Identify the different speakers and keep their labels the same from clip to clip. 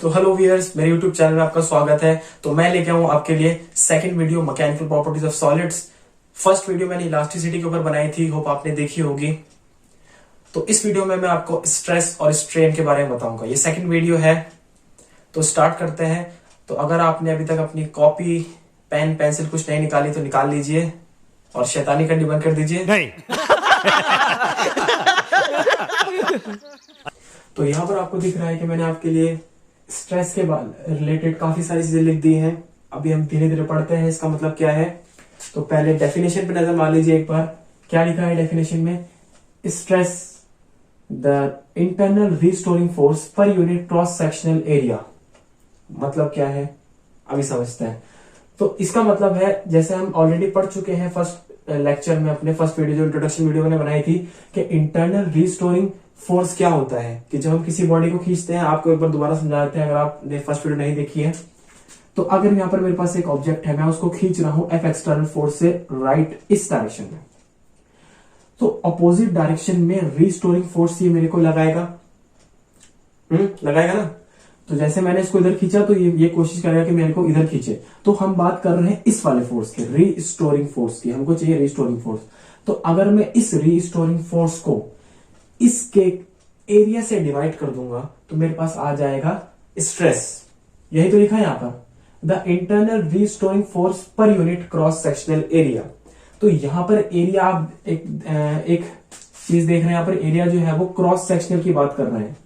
Speaker 1: तो hello viewers, मेरे YouTube channel में आपका स्वागत है। तो मैं लेके आऊं आपके लिए second video mechanical properties of solids. First video मैंने इलास्टिसिटी के ऊपर बनाई थी, होप आपने देखी होगी। तो इस वीडियो में मैं आपको स्ट्रेस और स्ट्रेन के बारे में बताऊंगा। ये सेकंड वीडियो है, तो स्टार्ट करते हैं। तो अगर आपने अभी तक अपनी कॉपी, पेन, पेंसिल कुछ नहीं निकाली तो निकाल लीजिए और शैतानी करनी बंद कर दीजिए।
Speaker 2: नहीं।
Speaker 1: तो यहाँ पर आपको दिख रहा है कि मैंने आपके लिए स्ट्रेस के रिलेटेड काफी सारी चीजें लिख दी हैं। अभी हम धीरे धीरे पढ़ते हैं इसका मतलब क्या है। तो पहले डेफिनेशन पे नजर मार लीजिए एक बार। क्या लिखा है डेफिनेशन में? Stress the internal restoring force per unit cross sectional area. मतलब क्या है अभी समझते हैं। तो इसका मतलब है, जैसे हम ऑलरेडी पढ़ चुके हैं फर्स्ट लेक्चर में, अपने फर्स्ट वीडियो जो इंट्रोडक्शन वीडियो मैंने बनाई थी, कि इंटरनल रीस्टोरिंग फोर्स क्या होता है। कि जब हम किसी बॉडी को खींचते हैं, आपको एक बार दोबारा समझाते हैं अगर आपने फर्स्ट वीडियो नहीं देखी है। तो अगर यहाँ पर मेरे पास एक ऑब्जेक्ट है, मैं उसको खींच रहा हूं एफ एक्सटर्नल फोर्स से राइट इस डायरेक्शन में, तो अपोजिट डायरेक्शन में रीस्टोरिंग फोर्स ये मेरे को लगाएगा। लगाएगा ना। तो जैसे मैंने इसको इधर खींचा तो ये कोशिश करेगा कि मेरे को इधर खींचे। तो हम बात कर रहे हैं इस वाले फोर्स के, रीस्टोरिंग फोर्स की। हमको चाहिए रीस्टोरिंग फोर्स। तो अगर मैं इस रीस्टोरिंग फोर्स को इसके एरिया से डिवाइड कर दूंगा तो मेरे पास आ जाएगा स्ट्रेस। यही तो लिखा है यहां पर, the internal restoring force per unit cross sectional area. तो यहां पर एरिया, आप एक चीज देख रहे हैं, यहां पर एरिया जो है वो क्रॉस सेक्शनल की बात कर रहे हैं।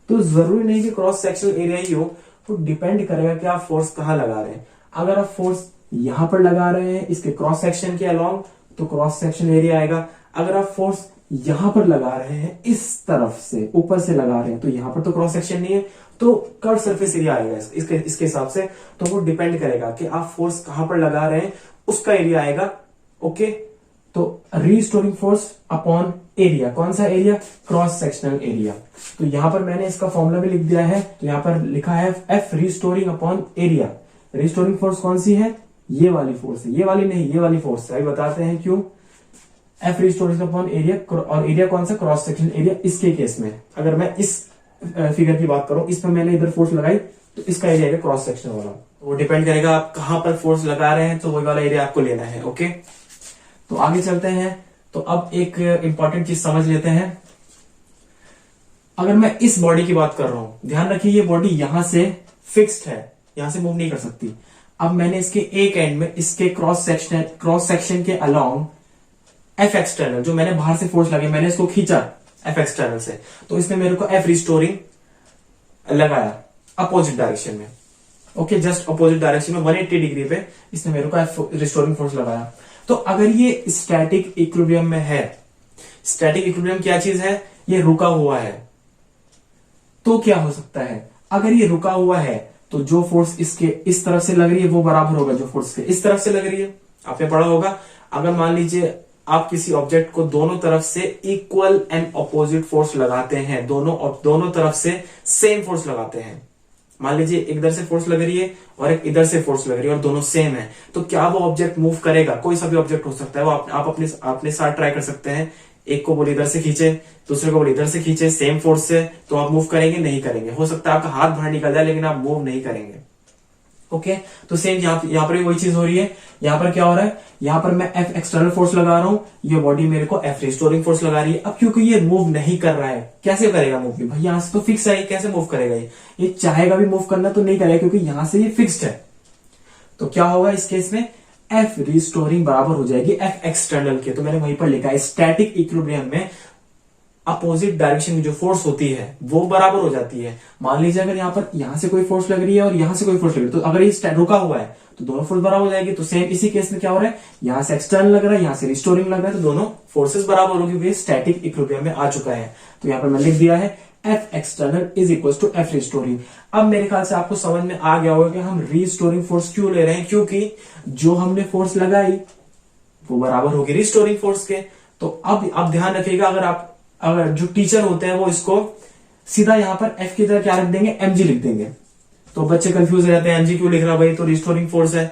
Speaker 1: तो जरूरी नहीं कि क्रॉस सेक्शनल एरिया ही हो, तो डिपेंड करेगा कि आप फोर्स कहां लगा रहे हैं। अगर आप फोर्स यहां पर लगा रहे हैं इसके क्रॉस सेक्शन के अलोंग, तो क्रॉस सेक्शन एरिया आएगा। अगर आप फोर्स यहां पर लगा रहे हैं, इस तरफ से ऊपर से लगा रहे हैं, तो यहां पर तो क्रॉस सेक्शन नहीं है, तो कर्व सरफेस एरिया आएगा इसके हिसाब से। तो वो डिपेंड करेगा कि आप फोर्स कहां पर लगा रहे हैं, उसका एरिया आएगा। ओके, तो रीस्टोरिंग फोर्स अपॉन एरिया। कौन सा एरिया? Cross sectional area. तो यहां पर मैंने इसका फॉर्मूला भी लिख दिया है। तो यहां पर लिखा है F restoring upon area. Restoring force कौन सी है? ये वाली फोर्स है, ये वाली नहीं, ये वाली फोर्स है। अभी बताते हैं क्यों। एफ रीस्टोरिंग अपॉन एरिया, और एरिया कौन सा? Cross section area. इसके केस में अगर मैं इस फिगर की बात करूं, इस पर मैंने इधर फोर्स लगाई, तो इसका एरिया है क्रॉस सेक्शन वाला। वो डिपेंड करेगा आप कहां पर फोर्स लगा रहे हैं, तो वही वाला एरिया आपको लेना है। ओके, तो आगे चलते हैं। तो अब एक इंपॉर्टेंट चीज समझ लेते हैं। अगर मैं इस बॉडी की बात कर रहा हूं, ध्यान रखिए ये बॉडी यहां से फिक्स्ड है, यहां से मूव नहीं कर सकती। अब मैंने इसके एक एंड में इसके क्रॉस सेक्शन के अलोंग एफ एक्सटर्नल, जो मैंने बाहर से फोर्स लगे, मैंने इसको खींचा एफ एक्सटर्नल से, तो इसने मेरे को एफ रिस्टोरिंग लगाया अपोजिट डायरेक्शन में। ओके, जस्ट अपोजिट डायरेक्शन में 180 डिग्री पे इसने मेरे को एफ रिस्टोरिंग फोर्स लगाया। तो अगर ये स्टैटिक इक्विलिब्रियम में है, स्टैटिक इक्विलिब्रियम क्या चीज है? ये रुका हुआ है। तो क्या हो सकता है? अगर ये रुका हुआ है तो जो फोर्स इसके इस तरफ से लग रही है वो बराबर होगा जो फोर्स के इस तरफ से लग रही है। आपने पढ़ा होगा, अगर मान लीजिए आप किसी ऑब्जेक्ट को दोनों तरफ से इक्वल एंड अपोजिट फोर्स लगाते हैं, दोनों तरफ से सेम फोर्स लगाते हैं। मान लीजिए एक इधर से फोर्स लग रही है और एक इधर से फोर्स लग रही है और दोनों सेम है, तो क्या वो ऑब्जेक्ट मूव करेगा? कोई सा भी ऑब्जेक्ट हो सकता है, वो आप अपने साथ ट्राई कर सकते हैं। एक को बोले इधर से खींचे, दूसरे को बोले इधर से खींचे, सेम फोर्स से, तो आप मूव करेंगे? नहीं करेंगे। हो सकता है आपका हाथ बाहर निकल जाए, लेकिन आप मूव नहीं करेंगे। ओके, तो सेम यहाँ पर भी वही चीज हो रही है। यहाँ पर क्या हो रहा है? यहाँ पर मैं एफ एक्सटर्नल फोर्स लगा रहा हूं, ये बॉडी मेरे को एफ रिस्टोरिंग फोर्स लगा रही है। अब क्योंकि ये मूव नहीं कर रहा है, कैसे करेगा मूव? भाई यहां से तो फिक्स है, कैसे मूव करेगा? ये चाहेगा भी मूव करना तो नहीं करेगा, क्योंकि यहां से ये फिक्स्ड है। तो क्या होगा इस केस में? एफ रिस्टोरिंग बराबर हो जाएगी एफ एक्सटर्नल के। तो मैंने वहीं पर लिखा है स्टैटिक इक्विलिब्रियम में अपोजिट डायरेक्शन की जो फोर्स होती है वो बराबर हो जाती है। मान लीजिए अगर यहां से कोई फोर्स लग रही है और यहां से कोई फोर्स लग रही है, तो अगर ये रुका हुआ है तो दोनों फोर्स बराबर हो जाएगी। तो सेम इसी केस में क्या हो रहा है? यहां से एक्सटर्नल लग रहा है, यहां से रिस्टोरिंग लग रहा है, तो दोनों फोर्सेस बराबर होगी, क्योंकि स्टैटिक इक्विलिब्रियम में आ चुका है। तो यहां पर मैं लिख दिया है F external is equal to F restoring. अब मेरे ख्याल से आपको समझ में आ गया होगा कि हम रिस्टोरिंग फोर्स क्यों ले रहे हैं, क्योंकि जो हमने फोर्स लगाई वो बराबर होगी रिस्टोरिंग फोर्स के। तो अब ध्यान रखिएगा, अगर जो टीचर होते हैं वो इसको सीधा यहां पर एफ की तरह क्या रख देंगे? एमजी लिख देंगे। तो बच्चे कंफ्यूज हो जाते हैं, एमजी क्यों लिख रहा भाई, तो रिस्टोरिंग फोर्स है।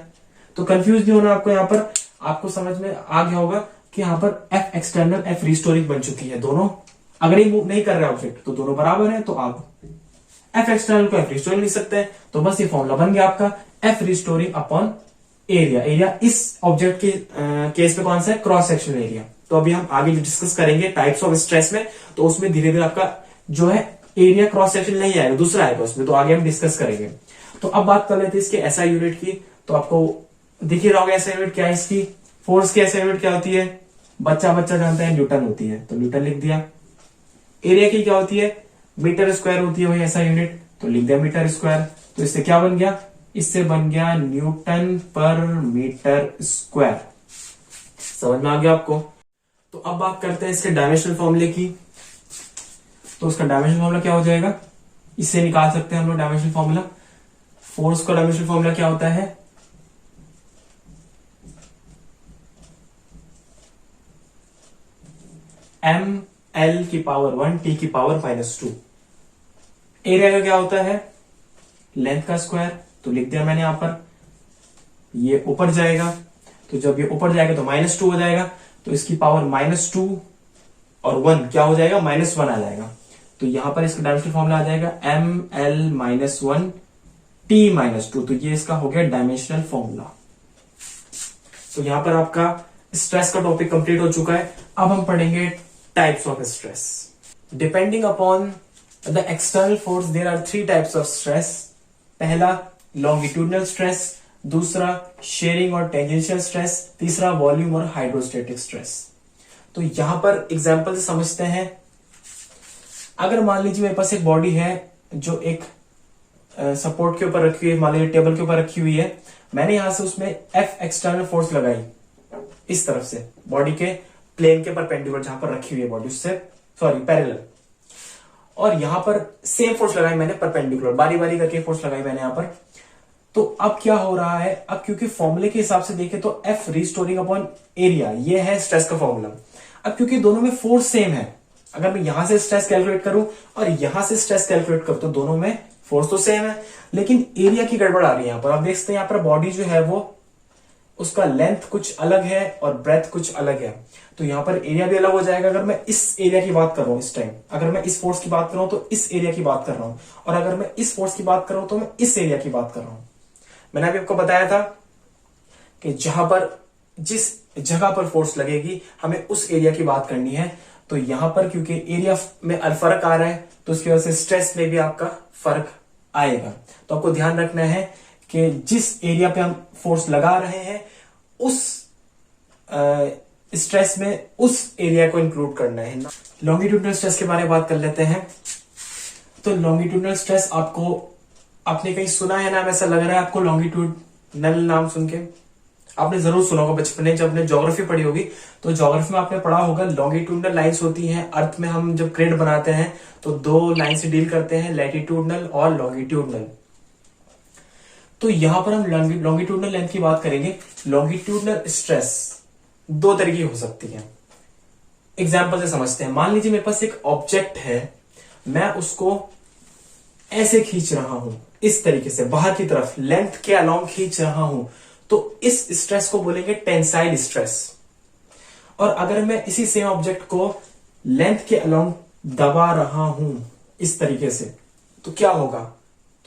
Speaker 1: तो कंफ्यूज नहीं होना आपको। यहाँ पर आपको समझ में आ गया होगा कि यहाँ पर एफ एक्सटर्नल एफ रिस्टोरिंग बन चुकी है। दोनों अगर ये मूव नहीं कर रहे ऑब्जेक्ट तो दोनों बराबर है, तो आप एफ एक्सटर्नल को एफ रिस्टोरिंग लिख सकते हैं। तो बस ये फॉर्मूला बन गया आपका, F restoring upon area. Area इस ऑब्जेक्ट के केस में कौन सा है, क्रॉस सेक्शनल एरिया। तो अभी हम आगे डिस्कस करेंगे टाइप्स ऑफ स्ट्रेस में, तो उसमें धीरे धीरे आपका जो है एरिया क्रॉस सेक्शन नहीं आएगा, दूसरा आएगा उसमें, तो आगे हम डिस्कस करेंगे। तो अब बात कर लेते हैं इसके एसआई यूनिट की। तो आपको दिख ही रहा होगा एसआई यूनिट क्या है इसकी, फोर्स की एसआई यूनिट क्या होती है, बच्चा जानता है न्यूटन होती है, तो न्यूटन लिख दिया। एरिया की क्या होती है, मीटर स्क्वायर होती है वही एसआई यूनिट, तो लिख दिया मीटर स्क्वायर। तो इससे क्या बन गया, इससे बन गया न्यूटन पर मीटर स्क्वायर। समझ में आ गया आपको। तो अब बात करते हैं इसके डायमेंशनल फॉर्मूले की। तो उसका डायमेंशनल फॉर्मूला क्या हो जाएगा, इससे निकाल सकते हैं हम लोग डायमेंशनल फॉर्मूला। फोर्स का डायमेंशनल फॉर्मूला क्या होता है, एम एल की पावर 1 टी की पावर -2। एरिया का क्या होता है, लेंथ का स्क्वायर, तो लिख दिया मैंने यहां पर। ये ऊपर जाएगा, तो जब ये ऊपर जाएगा तो -2 हो जाएगा, तो इसकी पावर -2 और 1 क्या हो जाएगा, -1 आ जाएगा। तो यहां पर इसका डायमेंशनल फॉर्मूला आ जाएगा ml-1 t-2। तो ये इसका हो गया डायमेंशनल फॉर्मूला। तो यहां पर आपका स्ट्रेस का टॉपिक कंप्लीट हो चुका है। अब हम पढ़ेंगे types of stress. Depending upon the external force there are 3 types of stress. पहला लॉन्गिट्यूडनल स्ट्रेस, दूसरा शेयरिंग और टेंजेंशियल स्ट्रेस, तीसरा वॉल्यूम और हाइड्रोस्टेटिक स्ट्रेस। तो यहां पर एग्जांपल से समझते हैं। अगर मान लीजिए मेरे पास एक बॉडी है जो एक सपोर्ट के ऊपर रखी हुई है, मान लीजिए टेबल के ऊपर रखी हुई है, मैंने यहां से उसमें एफ एक्सटर्नल फोर्स लगाई इस तरफ से, बॉडी के प्लेन के परपेंडिकुलर जहां पर रखी हुई है बॉडी, उससे सॉरी पैरेलल, और यहां पर सेम फोर्स लगाई मैंने परपेंडिकुलर, बारी बारी करके फोर्स लगाई मैंने यहां पर। तो अब क्या हो रहा है, अब क्योंकि फॉर्मूले के हिसाब से देखें तो एफ रिस्टोरिंग अपॉन एरिया, ये है स्ट्रेस का फॉर्मूला। अब क्योंकि दोनों में फोर्स सेम है, अगर मैं यहां से स्ट्रेस कैलकुलेट करूं और यहां से स्ट्रेस कैलकुलेट करूं तो दोनों में फोर्स तो सेम है, लेकिन एरिया की गड़बड़ आ रही है यहां पर। आप देख सकते हैं यहां पर बॉडी जो है वो उसका लेंथ कुछ अलग है और ब्रेथ कुछ अलग है, तो यहां पर एरिया भी अलग हो जाएगा। अगर मैं इस एरिया की बात कर रहा हूं इस टाइम, अगर मैं इस फोर्स की बात कर रहा हूं तो इस एरिया की बात कर रहा हूं, और अगर मैं इस फोर्स की बात कर रहा हूं तो मैं इस एरिया की बात कर रहा हूं। मैंने अभी आपको बताया था कि जहां पर जिस जगह पर फोर्स लगेगी हमें उस एरिया की बात करनी है। तो यहां पर क्योंकि एरिया में फर्क आ रहा है तो उसकी वजह से स्ट्रेस में भी आपका फर्क आएगा। तो आपको ध्यान रखना है कि जिस एरिया पे हम फोर्स लगा रहे हैं उस स्ट्रेस में उस एरिया को इंक्लूड करना है। लॉन्गिट्यूडनल स्ट्रेस के बारे में बात कर लेते हैं। तो लॉन्गिट्यूडनल स्ट्रेस आपने कहीं सुना है नाम, ऐसा लग रहा है आपको लॉन्गिट्यूडनल नाम सुन के? आपने जरूर सुना होगा बचपन में, जब आपने ज्योग्राफी पढ़ी होगी तो ज्योग्राफी में आपने पढ़ा होगा लॉन्गिट्यूडनल लाइंस होती हैं अर्थ में। हम जब ग्रिड बनाते हैं तो 2 लाइन से डील करते हैं, लैटिट्यूडनल और लॉन्गिट्यूडनल। तो यहां पर हम लॉन्गिट्यूडनल लेंथ की बात करेंगे। लॉन्गिट्यूडनल स्ट्रेस 2 तरीके की हो सकती है। एग्जाम्पल से समझते हैं। मान लीजिए मेरे पास एक ऑब्जेक्ट है, मैं उसको ऐसे खींच रहा हूं, इस तरीके से बाहर की तरफ लेंथ के अलोंग खींच रहा हूं, तो इस स्ट्रेस को बोलेंगे टेंसाइल स्ट्रेस। और अगर मैं इसी सेम ऑब्जेक्ट को लेंथ के अलोंग दबा रहा हूं इस तरीके से, तो क्या होगा,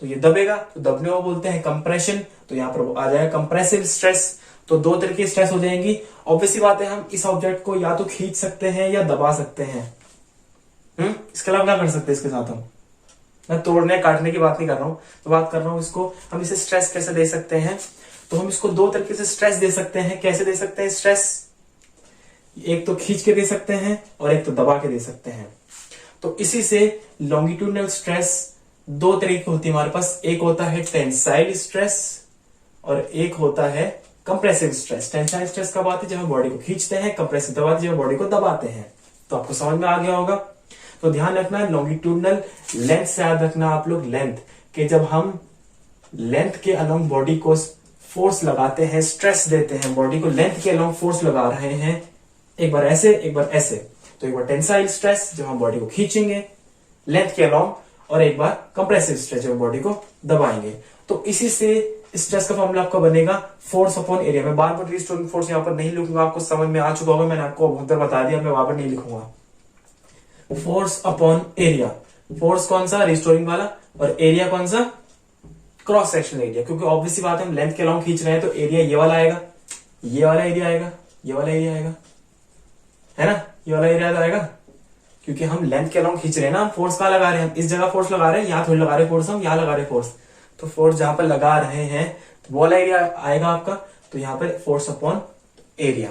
Speaker 1: तो ये दबेगा, तो दबने को बोलते हैं कंप्रेशन। तो यहां पर आ जाएगा कंप्रेसिव स्ट्रेस। तो 2 तरह की स्ट्रेस हो जाएंगी। ऑब्वियसली बात है, हम इस ऑब्जेक्ट को या तो खींच सकते हैं या दबा सकते हैं। इसके अलावा क्या कर सकते हैं इसके साथ हम? मैं तोड़ने काटने की बात नहीं कर रहा हूं, तो बात कर रहा हूं इसको हम इसे स्ट्रेस कैसे दे सकते हैं। तो हम इसको 2 तरीके से स्ट्रेस दे सकते हैं। कैसे दे सकते हैं स्ट्रेस? एक तो खींच के दे सकते हैं और एक तो दबा के दे सकते हैं। तो इसी से लॉन्गिट्यूडनल स्ट्रेस 2 तरीके की होती है हमारे पास। एक होता है टेंसाइल स्ट्रेस और एक होता है कंप्रेसिव स्ट्रेस। टेंसाइल स्ट्रेस कब आती है? जब हम बॉडी को खींचते हैं। कंप्रेसिव तब आती है जब बॉडी को दबाते हैं। तो आपको समझ में आ गया होगा। तो ध्यान रखना लॉन्गिट्यूडनल लेंथ से याद रखना आप लोग लेंथ कि जब हम लेंथ के अलोंग बॉडी को फोर्स लगाते हैं, स्ट्रेस देते हैं, बॉडी को लेंथ के अलोंग फोर्स लगा रहे हैं, एक बार ऐसे एक बार ऐसे, तो एक बार टेंसाइल स्ट्रेस जब हम बॉडी को खींचेंगे लेंथ के अलोंग, और एक बार कंप्रेसिव स्ट्रेस जब बॉडी को दबाएंगे। तो इसी से स्ट्रेस का फॉर्मूला आपका बनेगा फोर्स अपॉन एरिया। मैं बार बार रिस्टोरिंग फोर्स यहां पर नहीं लिखूंगा, आपको समझ में आ चुका होगा, मैंने आपको बहुत बार बता दिया, मैं बार बार नहीं लिखूंगा। फोर्स अपॉन एरिया फोर्स कौन सा, रिस्टोरिंग वाला, और एरिया कौन सा, क्रॉस सेक्शनल एरिया। क्योंकि ऑब्वियसली बात है हम लेंथ के अलॉन्ग खींच रहे हैं तो एरिया ये वाला आएगा, ये वाला एरिया आएगा, ये वाला एरिया आएगा, है ना, ये वाला एरिया आएगा। क्योंकि हम लेंथ के अलॉन्ग खींच रहे हैं ना, हम फोर्स कहाँ लगा रहे हैं, हम इस जगह फोर्स लगा रहे हैं, यहाँ थोड़ी लगा रहे हैं फोर्स, हम यहाँ लगा रहे हैं फोर्स। तो फोर्स जहां पर लगा रहे हैं तो वो वाला एरिया आएगा आपका। तो यहाँ पर फोर्स अपॉन एरिया,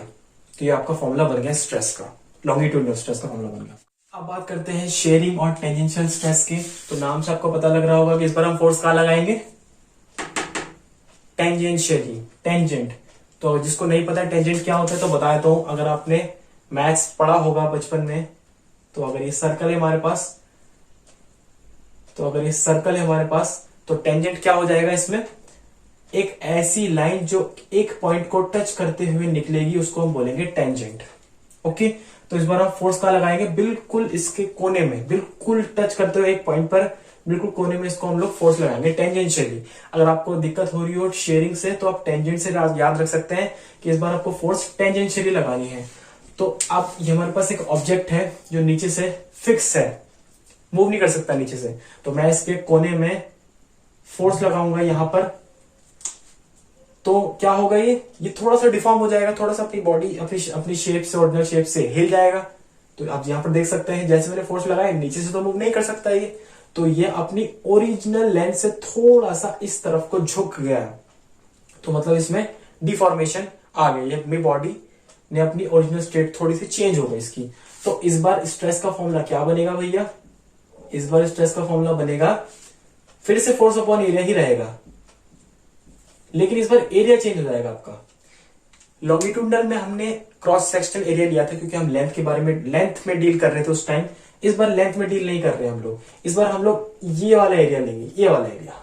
Speaker 1: तो ये आपका फॉर्मूला बन गया स्ट्रेस का, लॉन्गिट्यूडनल स्ट्रेस का फॉर्मूला बन गया। अब बात करते हैं शेयरिंग और टेंजेंशियल स्ट्रेस की। तो नाम से आपको पता लग रहा होगा कि इस पर हम फोर्स कहाँ लगाएंगे, टेंजेंशियली, टेंजेंट। तो जिसको नहीं पता टेंजेंट क्या होता है तो बता देता हूं, अगर आपने मैथ्स पढ़ा होगा बचपन में, तो अगर ये सर्कल है हमारे पास, तो टेंजेंट क्या हो जाएगा, इसमें एक ऐसी लाइन जो एक पॉइंट को टच करते हुए निकलेगी उसको हम बोलेंगे टेंजेंट। ओके, तो इस बार हम फोर्स कहाँ लगाएंगे, बिल्कुल इसके कोने में, बिल्कुल टच करते हुए एक पॉइंट पर, बिल्कुल कोने में इसको हम लोग फोर्स लगाएंगे टेंजेंशियली। अगर आपको दिक्कत हो रही हो शेयरिंग से तो आप टेंजेंट से याद रख सकते हैं कि इस बार आपको फोर्स टेंजेंशियली लगानी है। तो अब ये हमारे पास एक ऑब्जेक्ट है जो नीचे से फिक्स है, मूव नहीं कर सकता नीचे से, तो मैं इसके कोने में फोर्स लगाऊंगा यहां पर। तो क्या होगा, ये थोड़ा सा डिफॉर्म हो जाएगा, थोड़ा सा अपनी बॉडी अपनी शेप से, ओरिजिनल शेप से हिल जाएगा। तो आप यहां पर देख सकते हैं जैसे मैंने फोर्स लगाया, नीचे से तो मूव नहीं कर सकता ये, तो ये अपनी ओरिजिनल लेंथ से थोड़ा सा इस तरफ को झुक गया, तो मतलब इसमें डिफॉर्मेशन आ गई, अपनी बॉडी ने अपनी ओरिजिनल स्टेट थोड़ी सी चेंज हो गई इसकी। तो इस बार स्ट्रेस का फॉर्मूला क्या बनेगा भैया, इस बार स्ट्रेस का फॉर्मूला बनेगा, फिर से फोर्स अपॉन एरिया ही रहेगा, लेकिन इस बार एरिया चेंज हो जाएगा आपका। लॉन्गिट्यूडनल में हमने क्रॉस सेक्शनल एरिया लिया था क्योंकि हम लेंथ के बारे में, लेंथ में डील कर रहे थे उस टाइम। इस बार लेंथ में डील नहीं कर रहे हम लोग, इस बार हम लोग ये वाला एरिया लेंगे, ये वाला एरिया,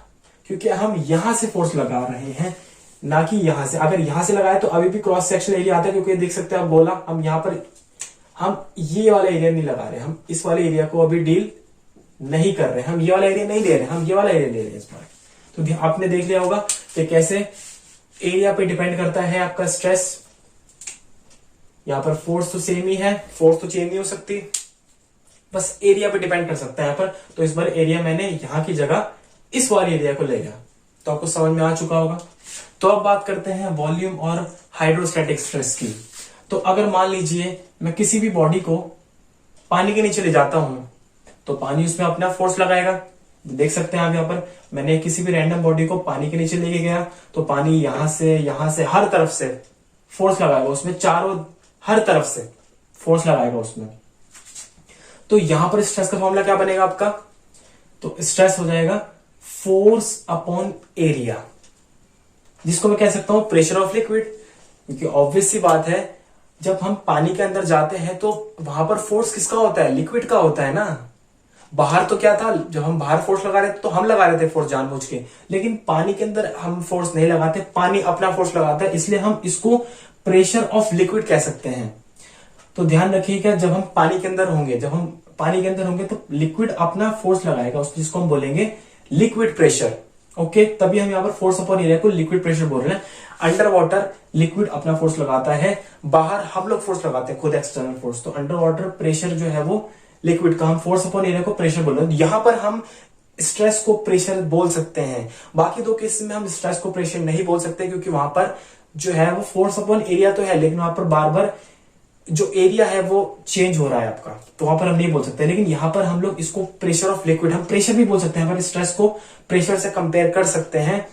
Speaker 1: क्योंकि हम यहां से फोर्स लगा रहे हैं ना कि यहां से। अगर यहां से लगाए तो अभी भी क्रॉस सेक्शनल एरिया आता है, क्योंकि देख सकते हैं आप बोला, हम यहां पर हम ये वाला एरिया नहीं लगा रहे, हम इस वाले एरिया को अभी डील नहीं कर रहे, हम ये वाला एरिया नहीं ले रहे, हम ये वाला एरिया ले रहे हैं इस बार। तो आपने देख लिया होगा कि कैसे एरिया पे डिपेंड करता है आपका स्ट्रेस। यहां पर फोर्स तो सेम ही है, फोर्स तो चेंज नहीं हो सकती, बस एरिया पे डिपेंड कर सकता है यहां पर। तो इस बार एरिया मैंने यहां की जगह इस वाले एरिया को ले गया, तो आपको समझ में आ चुका होगा। तो अब बात करते हैं वॉल्यूम और हाइड्रोस्टैटिक स्ट्रेस की। तो अगर मान लीजिए मैं किसी भी बॉडी को पानी के नीचे ले जाता हूं, तो पानी उसमें अपना फोर्स लगाएगा। देख सकते हैं आप यहाँ पर, मैंने किसी भी रैंडम बॉडी को पानी के नीचे लेके गया, तो पानी यहां से हर तरफ से फोर्स लगाएगा उसमें, चारों हर तरफ से फोर्स लगाएगा उसमें। तो यहां पर स्ट्रेस का फॉर्मूला क्या बनेगा आपका, तो स्ट्रेस हो जाएगा फोर्स अपॉन एरिया, जिसको मैं कह सकता हूं प्रेशर ऑफ लिक्विड। क्योंकि ऑब्वियस सी बात है, जब हम पानी के अंदर जाते हैं तो वहां पर फोर्स किसका होता है, लिक्विड का होता है ना। बाहर तो क्या था, जब हम बाहर फोर्स लगा रहे थे तो हम लगा रहे थे फोर्स जानबूझ के, लेकिन पानी के अंदर हम फोर्स नहीं लगाते, पानी अपना फोर्स लगाता है, इसलिए हम इसको प्रेशर ऑफ लिक्विड कह सकते हैं। तो ध्यान रखिएगा, जब हम पानी के अंदर होंगे तो लिक्विड अपना फोर्स लगाएगा, जिसको हम बोलेंगे लिक्विड प्रेशर। ओके, तभी हम यहाँ पर फोर्स अपॉन एरिया को लिक्विड प्रेशर बोल रहे हैं। अंडर वाटर लिक्विड अपना फोर्स लगाता है, बाहर हम लोग फोर्स लगाते हैं खुद, एक्सटर्नल फोर्स। तो अंडर वाटर प्रेशर जो है वो लिक्विड का, हम फोर्स अपॉन एरिया को प्रेशर बोल रहे हैं। यहां पर हम स्ट्रेस को प्रेशर बोल सकते हैं, बाकी दो केस में हम स्ट्रेस को प्रेशर नहीं बोल सकते, क्योंकि वहां पर जो है वो फोर्स अपॉन एरिया तो है, लेकिन वहां पर बार बार जो एरिया है वो चेंज हो रहा है आपका, तो वहां पर हम नहीं बोल सकते। लेकिन यहां पर हम लोग इसको प्रेशर ऑफ लिक्विड, हम प्रेशर भी बोल सकते हैं, पर स्ट्रेस को प्रेशर से कंपेयर कर सकते हैं।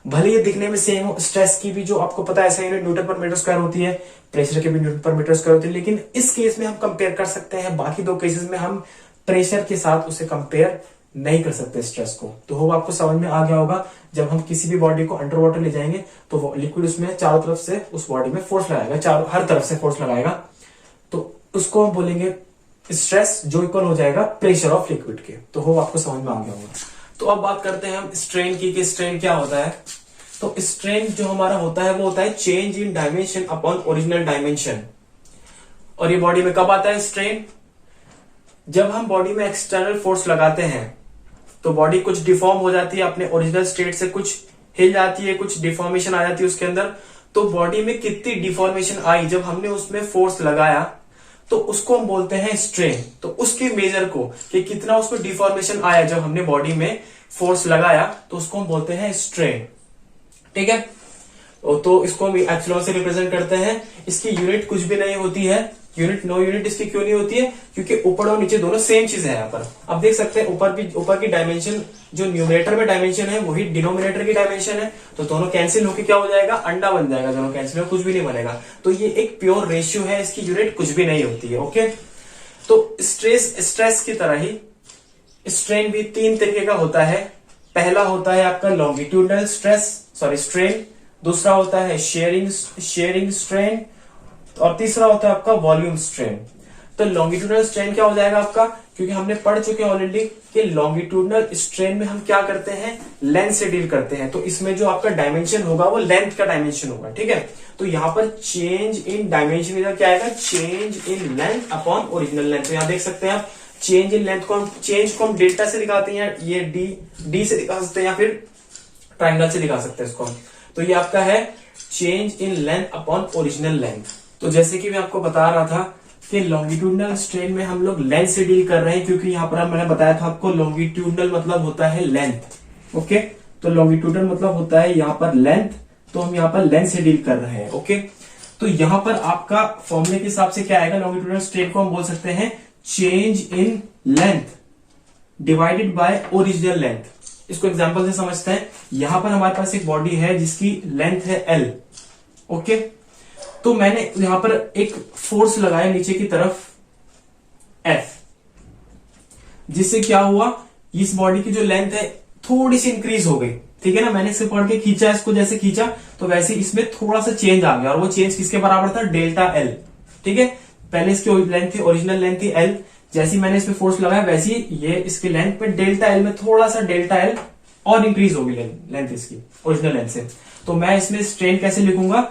Speaker 1: भले ये दिखने में सेम हो, स्ट्रेस की भी जो आपको पता है ऐसा यूनिट न्यूटन पर मीटर स्क्वायर होती है, प्रेशर की भी न्यूटन पर मीटर स्क्वायर होती है, लेकिन इस केस में हम कंपेयर कर सकते हैं, बाकी दो केसेस में हम प्रेशर के साथ उसे कंपेयर नहीं कर सकते स्ट्रेस को। तो वो आपको समझ में आ गया होगा, जब हम किसी भी बॉडी को अंडर वाटर ले जाएंगे तो वो लिक्विड उसमें चारों तरफ से उस बॉडी में फोर्स लगाएगा, चारों हर तरफ से फोर्स लगाएगा, तो उसको हम बोलेंगे स्ट्रेस, जो इक्वल हो जाएगा प्रेशर ऑफ लिक्विड के। तो वो आपको समझ में आ गया होगा। तो अब बात करते हैं हम स्ट्रेन की, कि स्ट्रेन क्या होता है। तो स्ट्रेन जो हमारा होता है वो होता है change in dimension upon original dimension. और ये बॉडी में कब आता है स्ट्रेन, जब हम बॉडी में एक्सटर्नल फोर्स लगाते हैं तो बॉडी कुछ डिफॉर्म हो जाती है, अपने ओरिजिनल स्टेट से कुछ हिल जाती है, कुछ डिफॉर्मेशन आ जाती है उसके अंदर। तो बॉडी में कितनी डिफॉर्मेशन आई जब हमने उसमें फोर्स लगाया, तो उसको हम बोलते हैं स्ट्रेन। तो उसके मेजर को कि कितना उसको डिफॉर्मेशन आया जब हमने बॉडी में फोर्स लगाया, तो उसको हम बोलते हैं स्ट्रेन। ठीक है, तो इसको हम एप्सिलॉन से रिप्रेजेंट करते हैं। इसकी यूनिट कुछ भी नहीं होती है, यूनिट नो यूनिट इसकी क्यों नहीं होती है, क्योंकि ऊपर और नीचे दोनों सेम चीज है यहाँ पर। अब देख सकते हैं ऊपर की डायमेंशन जो न्यूमरेटर में डायमेंशन है वही डिनोमिनेटर की डायमेंशन है, तो दोनों कैंसिल होकर क्या हो जाएगा, अंडा बन जाएगा। दोनों कैंसिल हो, कुछ भी नहीं बनेगा। तो ये एक प्योर रेशियो है, इसकी यूनिट कुछ भी नहीं होती है। ओके, तो स्ट्रेस की तरह ही स्ट्रेन भी 3 तरीके का होता है। पहला होता है आपका लॉन्गिट्यूडनल स्ट्रेन, दूसरा होता है शेयरिंग स्ट्रेन, और तीसरा होता है आपका वॉल्यूम स्ट्रेन। तो लॉन्गिट्यूडनल स्ट्रेन क्या हो जाएगा आपका, क्योंकि हमने पढ़ चुके हैं ऑलरेडी कि लॉन्गिट्यूडनल स्ट्रेन में हम क्या करते हैं, लेंथ से डील करते हैं। तो इसमें जो आपका डायमेंशन होगा वो लेंथ का डायमेंशन होगा। ठीक है, तो यहां पर चेंज इन डायमेंशन इधर क्या आएगा, change in length upon original length. तो यहां देख सकते हैं आप चेंज इन लेंथ को हम डेल्टा से दिखाते हैं, ये डी से दिखा सकते हैं, या फिर ट्राइंगल से दिखा सकते हैं इसको। तो ये आपका है change in length upon original length. तो जैसे कि मैं आपको बता रहा था कि लॉन्गिट्यूडनल स्ट्रेन में हम लोग लेंथ से डील कर रहे हैं, क्योंकि यहां पर मैंने बताया था आपको लॉन्गिट्यूडनल मतलब होता है लेंथ। ओके, तो लॉन्गिट्यूडनल मतलब होता है यहां पर लेंथ, तो हम यहां पर लेंथ से डील कर रहे हैं। ओके, तो यहां पर आपका फॉर्मूले के हिसाब से क्या आएगा, लॉन्गिट्यूडनल स्ट्रेन को हम बोल सकते हैं change in length divided by original length. इसको एग्जांपल से समझते हैं। यहां पर हमारे पास एक बॉडी है जिसकी लेंथ है L। ओके, तो मैंने यहां पर एक फोर्स लगाया नीचे की तरफ F, जिससे क्या हुआ, इस बॉडी की जो लेंथ है थोड़ी सी इंक्रीज हो गई। ठीक है ना, मैंने इसे पढ़ के खींचा, इसको जैसे खींचा तो वैसे इसमें थोड़ा सा चेंज आ गया, और वो चेंज किसके बराबर था, डेल्टा L। ठीक है, पहले इसकी लेंथ थी, ओरिजिनल लेंथ थी L, जैसे मैंने इसमें फोर्स लगाया वैसे ये इसकी लेंथ में डेल्टा L में थोड़ा सा डेल्टा L और इंक्रीज होगी लेंथ इसकी ओरिजिनल लेंथ से। तो मैं इसमें स्ट्रेन कैसे लिखूंगा,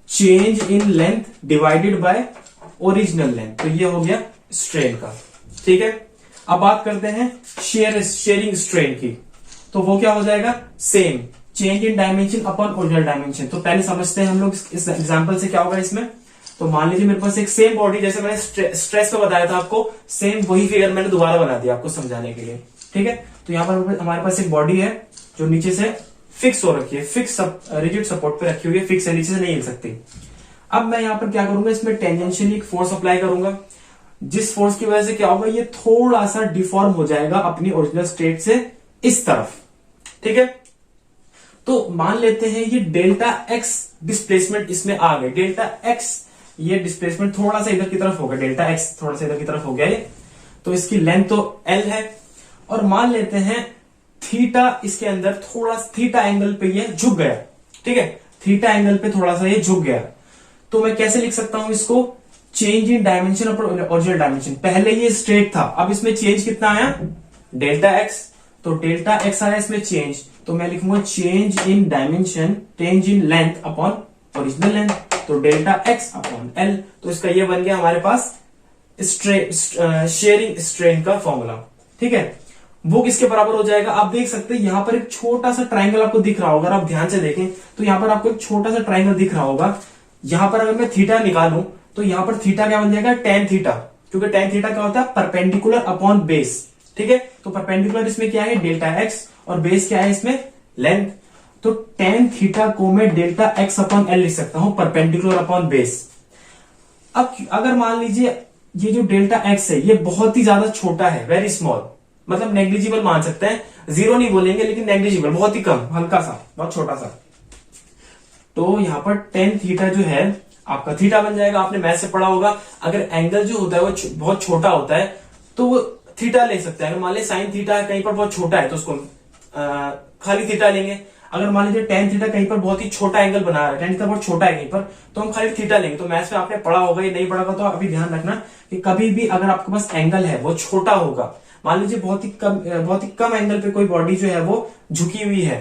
Speaker 1: change in length divided by original length. तो ये हो गया स्ट्रेन का। ठीक है, अब बात करते हैं शेयरिंग स्ट्रेन की। तो वो क्या हो जाएगा, same change in dimension upon original dimension. तो पहले समझते हैं हम लोग इस एग्जांपल से क्या होगा इसमें। तो मान लीजिए मेरे पास एक सेम बॉडी, जैसे मैंने स्ट्रेस पे बताया था आपको, सेम वही फिगर मैंने दोबारा बना दिया आपको समझाने के लिए। ठीक है, तो यहां पर हमारे पास एक बॉडी है जो नीचे से फिक्स हो रखी है, फिक्स रिजिड सपोर्ट पे रखी हुई है, फिक्स है, नीचे से नहीं हिल सकती। अब मैं यहां पर क्या करूंगा, इसमें टेंजेंशियली एक फोर्स अप्लाई करूंगा, जिस फोर्स की वजह से क्या होगा, ये थोड़ा सा डिफॉर्म हो जाएगा अपनी ओरिजिनल स्टेट से इस तरफ। ठीक है, तो मान लेते हैं ये डेल्टा एक्स डिस्प्लेसमेंट इसमें आ गई। डेल्टा एक्स ये डिस्प्लेसमेंट थोड़ा सा इधर की तरफ होगा, डेल्टा एक्स थोड़ा सा इधर की तरफ हो गया ये। तो इसकी लेंथ तो L है, और मान लेते हैं थीटा इसके अंदर थोड़ा थीटा एंगल पे ये झुक गया। ठीक है, थीटा एंगल पे थोड़ा सा ये झुक गया। तो मैं कैसे लिख सकता हूं इसको, change in dimension upon original dimension. पहले ये स्ट्रेट था, अब इसमें चेंज कितना आया, डेल्टा एक्स। तो डेल्टा एक्स आया इसमें चेंज, तो मैं लिखूंगा change in dimension, change in length upon original length. तो डेल्टा एक्स अपॉन L। तो इसका ये बन गया हमारे पास शेयरिंग स्ट्रेन का फॉर्मूला। ठीक है, वो किसके बराबर हो जाएगा, आप देख सकते हैं यहां पर एक छोटा सा ट्राइंगल आपको दिख रहा होगा। अगर आप ध्यान से देखें तो यहां पर आपको एक छोटा सा ट्राइंगल दिख रहा होगा। यहां पर अगर मैं थीटा निकालूं तो यहां पर थीटा क्या बन जाएगा, टेन थीटा, क्योंकि टेन थीटा क्या होता है, परपेंडिकुलर अपॉन बेस। ठीक है, तो परपेंडिकुलर इसमें क्या है, डेल्टा एक्स, और बेस क्या है इसमें, लेंथ। तो टेन थीटा को मैं डेल्टा एक्स अपॉन L लिख सकता हूं, परपेंडिकुलर अपॉन बेस। अब अगर मान लीजिए ये जो डेल्टा एक्स है ये बहुत ही ज्यादा छोटा है, वेरी स्मॉल, मतलब नेग्लिजिबल मान सकते हैं, जीरो नहीं बोलेंगे लेकिन नेग्लिजिबल, बहुत ही कम, हल्का सा, बहुत छोटा सा। तो यहां पर टेन थीटा जो है आपका थीटा बन जाएगा। आपने मैथ से पढ़ा होगा, अगर एंगल जो होता है वो बहुत छोटा होता है तो वो थीटा ले सकते हैं। अगर मान लीजिए साइन थीटा कहीं पर बहुत छोटा है तो उसको खाली थीटा लेंगे। अगर मान लीजिए टेन थीटा कहीं पर बहुत ही छोटा एंगल बना रहा है, टेन थीटा बहुत छोटा है कहीं पर, तो हम खाली थीटा लेंगे। तो मैथ्स में आपने पढ़ा होगा, ये नहीं पढ़ा होगा तो अभी ध्यान रखना कि कभी भी अगर आपके पास एंगल है वो छोटा होगा, मान लीजिए बहुत ही कम एंगल पे कोई बॉडी जो है वो झुकी हुई है,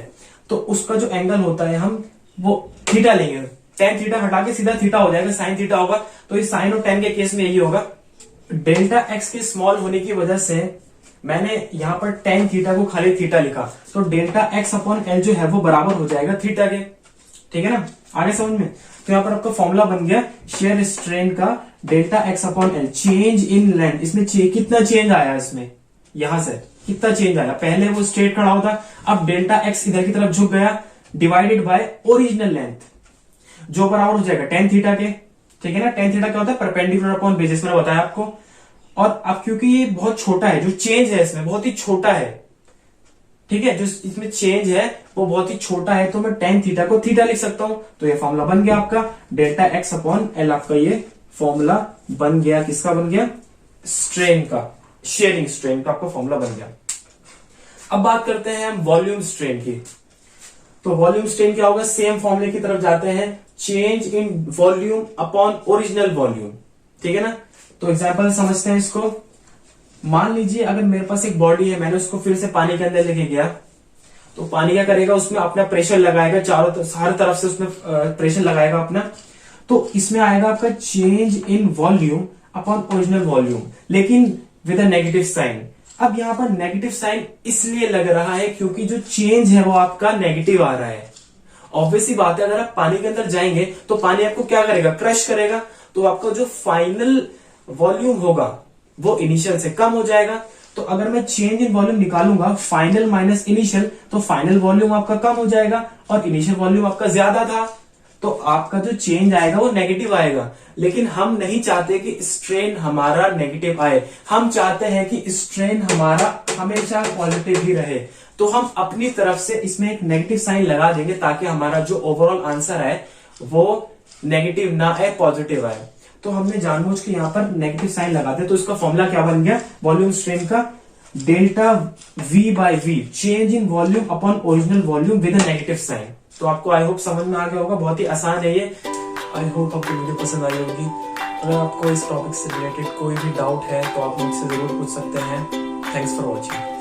Speaker 1: तो उसका जो एंगल होता है हम वो थीटा लेंगे। टेन थीटा हटा के सीधा थीटा हो जाएगा, साइन थीटा होगा। तो इस साइन और टेन के केस में यही होगा। डेल्टा एक्स के स्मॉल होने की वजह से मैंने यहां पर टेन थीटा को खाली थीटा लिखा, तो डेल्टा एक्स अपॉन L जो है वो बराबर हो जाएगा थीटा के। ठीक है ना, आगे समझ में। तो यहां पर आपका फॉर्मूला बन गया शेयर स्ट्रेन का delta x upon L, change in length, इसमें कितना चेंज आया, इसमें यहां से कितना चेंज आया, पहले वो स्ट्रेट खड़ा होता, अब डेल्टा एक्स इधर की तरफ झुक गया, डिवाइडेड बाय ओरिजिनल लेंथ, जो बराबर हो जाएगा tan थीटा के, ठीक है ना। tan थीटा क्या होता है, परपेंडिकुलर अपॉन बेसिस, मैंने बताया आपको। और अब क्योंकि ये बहुत छोटा है, जो चेंज है इसमें बहुत ही छोटा है, ठीक है, जो इसमें चेंज है वो बहुत ही छोटा है, तो मैं tan थीटा को थीटा लिख सकता हूं। तो ये फॉर्मूला बन गया आपका डेल्टा एक्स अपॉन एल, आपका ये फॉर्मूला बन गया, किसका बन गया, स्ट्रेन का, शेयरिंग स्ट्रेन का आपका फॉर्मूला बन गया। अब बात करते हैं हम वॉल्यूम स्ट्रेन की। तो वॉल्यूम स्ट्रेन क्या होगा, सेम फॉर्मूले की तरफ जाते हैं, change in volume upon original volume, ठीक है ना। तो एग्जांपल समझते हैं इसको। मान लीजिए अगर मेरे पास एक बॉडी है, मैंने उसको फिर से पानी के अंदर लेके गया, तो पानी क्या करेगा, उसमें अपना प्रेशर लगाएगा, हर तरफ से उसमें प्रेशर लगाएगा अपना, तो इसमें आएगा आपका change in volume upon original volume, लेकिन विद अ नेगेटिव साइन। अब यहां पर नेगेटिव साइन इसलिए लग रहा है क्योंकि जो चेंज है वो आपका नेगेटिव आ रहा है। ऑब्वियसली बात है, अगर आप पानी के अंदर जाएंगे तो पानी आपको क्या करेगा, क्रश करेगा, तो आपका जो फाइनल वॉल्यूम होगा वो इनिशियल से कम हो जाएगा। तो अगर मैं चेंज इन वॉल्यूम निकालूंगा, फाइनल माइनस इनिशियल, तो फाइनल वॉल्यूम आपका कम हो जाएगा और इनिशियल वॉल्यूम आपका ज्यादा था, तो आपका जो चेंज आएगा वो नेगेटिव आएगा। लेकिन हम नहीं चाहते कि स्ट्रेन हमारा नेगेटिव आए, हम चाहते हैं कि स्ट्रेन हमारा हमेशा पॉजिटिव ही रहे। तो हम अपनी तरफ से इसमें एक नेगेटिव साइन लगा देंगे ताकि हमारा जो ओवरऑल आंसर है वो नेगेटिव ना आए, पॉजिटिव आए। तो हमने जानबूझ के यहाँ पर नेगेटिव साइन लगाते, तो इसका फॉर्मूला क्या बन गया, वॉल्यूम स्ट्रेन का delta V by V, change in volume upon original volume with a negative sign. तो आपको आई होप समझ में आ गया होगा, बहुत ही आसान है ये। आई होप आपको वीडियो पसंद आई होगी। अगर आपको इस टॉपिक से रिलेटेड कोई भी डाउट है तो आप मुझसे जरूर पूछ सकते हैं। Thanks for watching.